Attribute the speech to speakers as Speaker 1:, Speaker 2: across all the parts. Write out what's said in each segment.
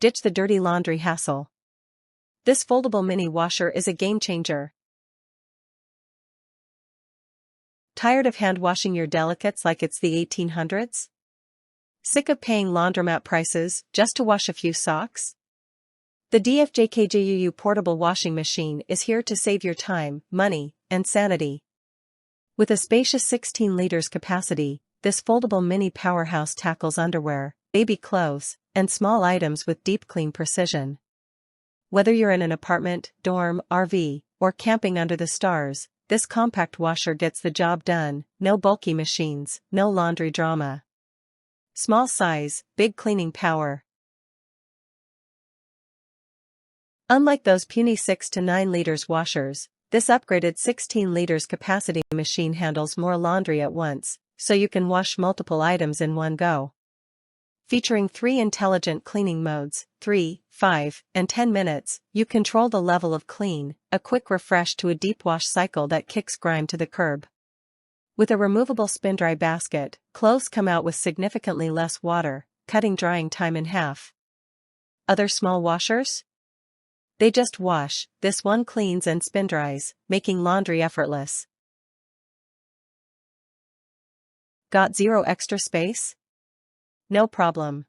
Speaker 1: Ditch the dirty laundry hassle. This foldable mini washer is a game changer. Tired of hand washing your delicates like it's the 1800s? Sick of paying laundromat prices just to wash a few socks? The DFJKJUU Portable Washing Machine is here to save your time, money, and sanity. With a spacious 16 liters capacity, this foldable mini powerhouse tackles underwear, baby clothes, and small items with deep clean precision. Whether you're in an apartment, dorm, RV, or camping under the stars, this compact washer gets the job done. No bulky machines, no laundry drama. Small size, big cleaning power. Unlike those puny 6 to 9 liters washers, this upgraded 16 liters capacity machine handles more laundry at once, so you can wash multiple items in one go. Featuring 3 intelligent cleaning modes, 3, 5, and 10 minutes, you control the level of clean, a quick refresh to a deep wash cycle that kicks grime to the curb. With a removable spin-dry basket, clothes come out with significantly less water, cutting drying time in half. Other small washers? They just wash. This one cleans and spin-dries, making laundry effortless. Got zero extra space? No problem.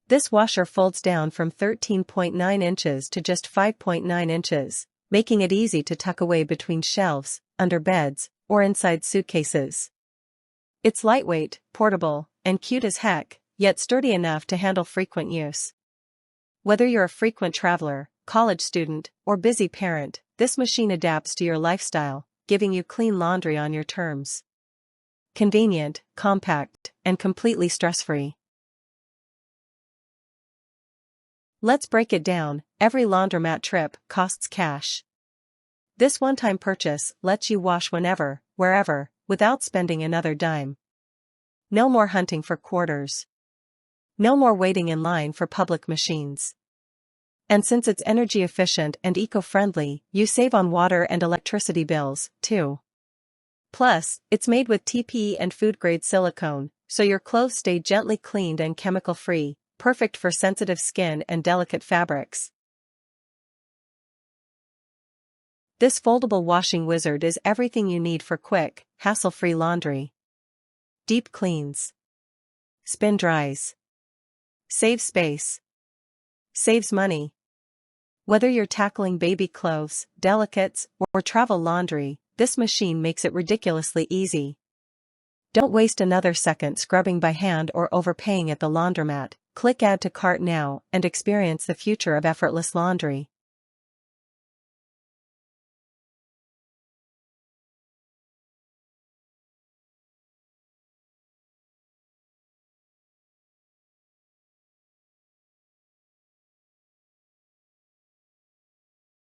Speaker 1: This washer folds down from 13.9 inches to just 5.9 inches, making it easy to tuck away between shelves, under beds, or inside suitcases. It's lightweight, portable, and cute as heck, yet sturdy enough to handle frequent use. Whether you're a frequent traveler, college student, or busy parent, this machine adapts to your lifestyle, giving you clean laundry on your terms. Convenient, compact, and completely stress-free. Let's break it down. Every laundromat trip costs cash. This one-time purchase lets you wash whenever, wherever, without spending another dime. No more hunting for quarters. No more waiting in line for public machines. And since it's energy efficient and eco-friendly, you save on water and electricity bills, too. Plus, it's made with TPE and food-grade silicone, so your clothes stay gently cleaned and chemical-free, perfect for sensitive skin and delicate fabrics. This foldable washing wizard is everything you need for quick, hassle-free laundry. Deep cleans. Spin dries. Saves space. Saves money. Whether you're tackling baby clothes, delicates, or travel laundry, this machine makes it ridiculously easy. Don't waste another second scrubbing by hand or overpaying at the laundromat. Click Add to Cart now and experience the future of effortless laundry.